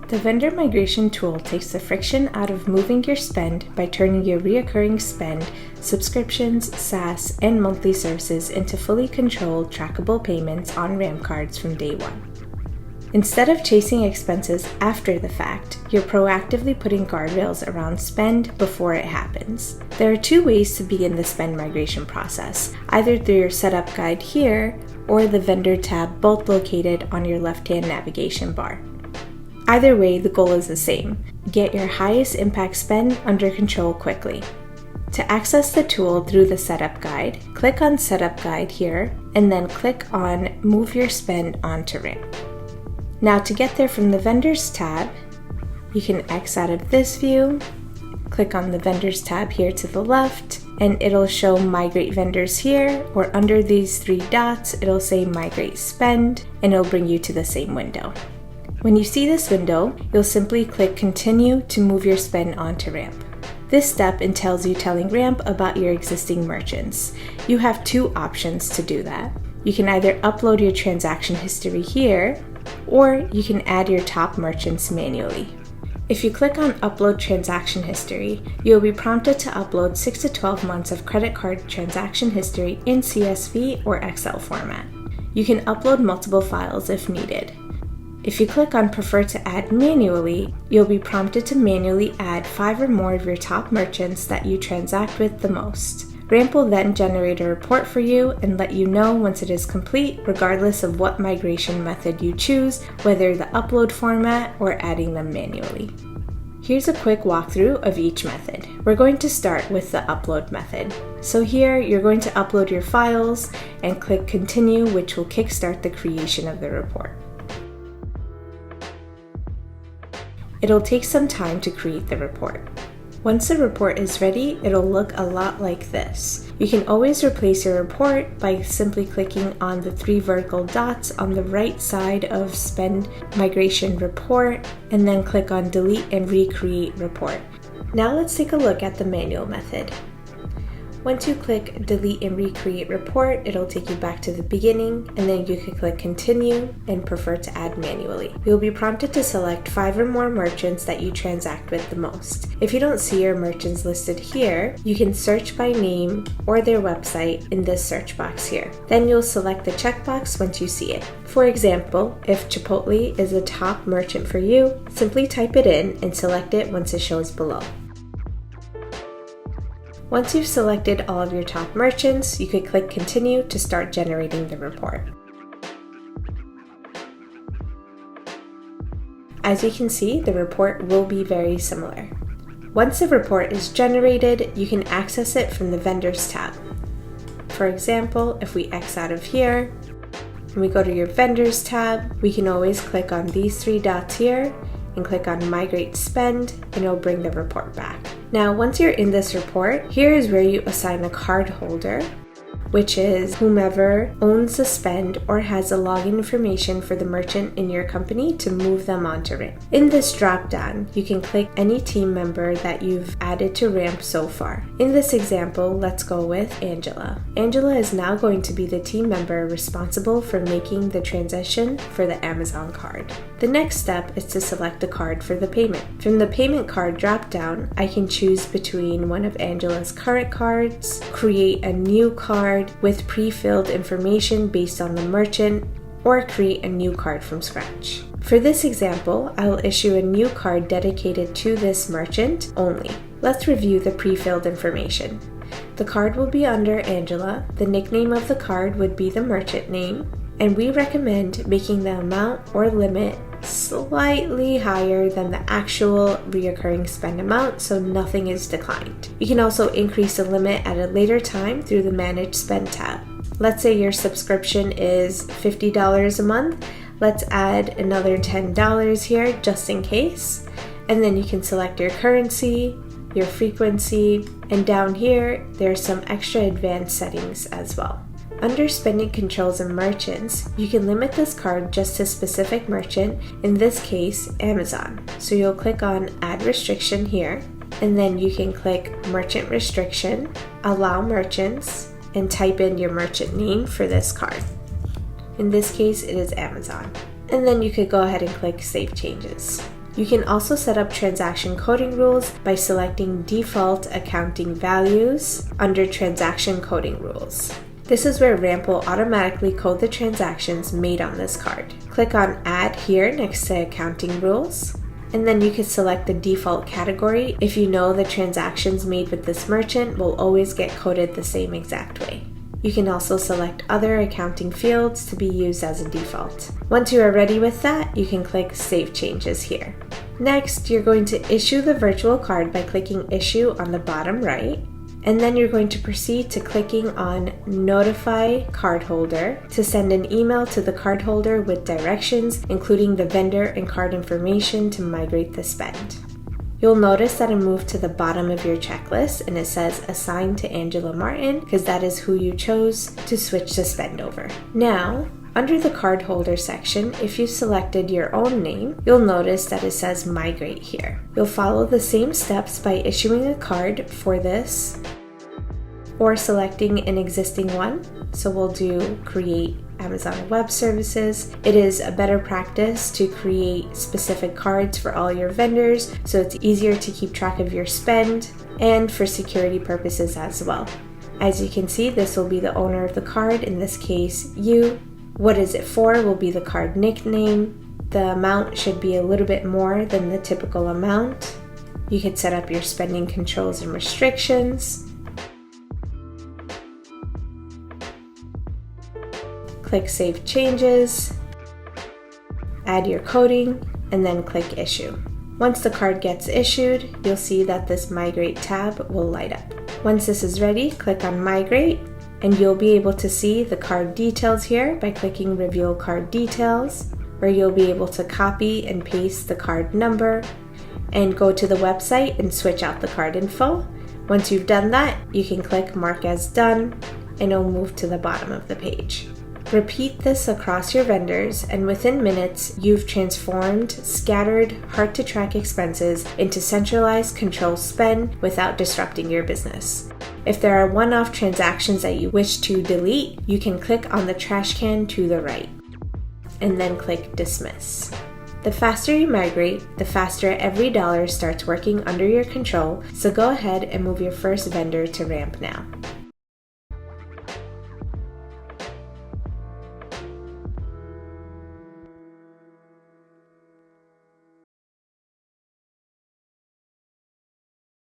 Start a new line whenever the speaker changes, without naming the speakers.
The vendor migration tool takes the friction out of moving your spend by turning your recurring spend, subscriptions, SaaS, and monthly services into fully controlled, trackable payments on RAM cards from day one. Instead of chasing expenses after the fact, you're proactively putting guardrails around spend before it happens. There are two ways to begin the spend migration process, either through your setup guide here or the vendor tab, both located on your left-hand navigation bar. Either way, the goal is the same: get your highest impact spend under control quickly. To access the tool through the setup guide, click on Setup Guide here, and then click on Move Your Spend onto Ramp. Now to get there from the Vendors tab, you can X out of this view, click on the Vendors tab here to the left, and it'll show Migrate Vendors here, or under these three dots, it'll say Migrate Spend, and it'll bring you to the same window. When you see this window, you'll simply click Continue to move your spend onto Ramp. This step entails you telling Ramp about your existing merchants. You have two options to do that. You can either upload your transaction history here, or you can add your top merchants manually. If you click on Upload Transaction History, you'll be prompted to upload 6 to 12 months of credit card transaction history in CSV or Excel format. You can upload multiple files if needed. If you click on Prefer to Add Manually, you'll be prompted to manually add 5 or more of your top merchants that you transact with the most. Ramp will then generate a report for you and let you know once it is complete, regardless of what migration method you choose, whether the upload format or adding them manually. Here's a quick walkthrough of each method. We're going to start with the upload method. So here, you're going to upload your files and click Continue, which will kickstart the creation of the report. It'll take some time to create the report. Once the report is ready, it'll look a lot like this. You can always replace your report by simply clicking on the 3 vertical dots on the right side of Spend Migration Report, and then click on Delete and Recreate Report. Now let's take a look at the manual method. Once you click Delete and Recreate Report, it'll take you back to the beginning, and then you can click Continue and Prefer to Add Manually. You'll be prompted to select 5 or more merchants that you transact with the most. If you don't see your merchants listed here, you can search by name or their website in this search box here. Then you'll select the checkbox once you see it. For example, if Chipotle is a top merchant for you, simply type it in and select it once it shows below. Once you've selected all of your top merchants, you could click Continue to start generating the report. As you can see, the report will be very similar. Once the report is generated, you can access it from the Vendors tab. For example, if we X out of here, and we go to your Vendors tab, we can always click on these 3 dots here and click on Migrate Spend, and it'll bring the report back. Now, once you're in this report, here is where you assign a card holder, which is whomever owns the spend or has the login information for the merchant in your company to move them onto Ramp. In this drop-down, you can click any team member that you've added to Ramp so far. In this example, let's go with Angela. Angela is now going to be the team member responsible for making the transition for the Amazon card. The next step is to select a card for the payment. From the payment card drop-down, I can choose between one of Angela's current cards, create a new card with pre-filled information based on the merchant, or create a new card from scratch. For this example, I will issue a new card dedicated to this merchant only. Let's review the pre-filled information. The card will be under Angela, the nickname of the card would be the merchant name, and we recommend making the amount or limit slightly higher than the actual reoccurring spend amount so nothing is declined. You can also increase the limit at a later time through the Manage Spend tab. Let's say your subscription is $50 a month. Let's add another $10 here just in case. And then you can select your currency, your frequency, and down here there's some extra advanced settings as well. Under Spending Controls and Merchants, you can limit this card just to specific merchant, in this case, Amazon. So you'll click on Add Restriction here, and then you can click Merchant Restriction, Allow Merchants, and type in your merchant name for this card. In this case, it is Amazon. And then you could go ahead and click Save Changes. You can also set up transaction coding rules by selecting Default Accounting Values under Transaction Coding Rules. This is where Ramp will automatically code the transactions made on this card. Click on Add here next to Accounting Rules, and then you can select the default category if you know the transactions made with this merchant will always get coded the same exact way. You can also select other accounting fields to be used as a default. Once you are ready with that, you can click Save Changes here. Next, you're going to issue the virtual card by clicking Issue on the bottom right, and then you're going to proceed to clicking on Notify Cardholder to send an email to the cardholder with directions, including the vendor and card information to migrate the spend. You'll notice that it moved to the bottom of your checklist and it says Assign to Angela Martin because that is who you chose to switch the spend over. Now, under the cardholder section, if you selected your own name, you'll notice that it says Migrate here. You'll follow the same steps by issuing a card for this or selecting an existing one. So we'll do Create Amazon Web Services. It is a better practice to create specific cards for all your vendors so it's easier to keep track of your spend and for security purposes as well. As you can see, this will be the owner of the card, in this case you. What is it for will be the card nickname. The amount should be a little bit more than the typical amount. You can set up your spending controls and restrictions. Click Save Changes, add your coding, and then click Issue. Once the card gets issued, you'll see that this Migrate tab will light up. Once this is ready, click on Migrate, and you'll be able to see the card details here by clicking Reveal Card Details, where you'll be able to copy and paste the card number and go to the website and switch out the card info. Once you've done that, you can click Mark as Done, and it'll move to the bottom of the page. Repeat this across your vendors, and within minutes, you've transformed scattered, hard-to-track expenses into centralized control spend without disrupting your business. If there are one-off transactions that you wish to delete, you can click on the trash can to the right, and then click Dismiss. The faster you migrate, the faster every dollar starts working under your control, so go ahead and move your first vendor to Ramp now.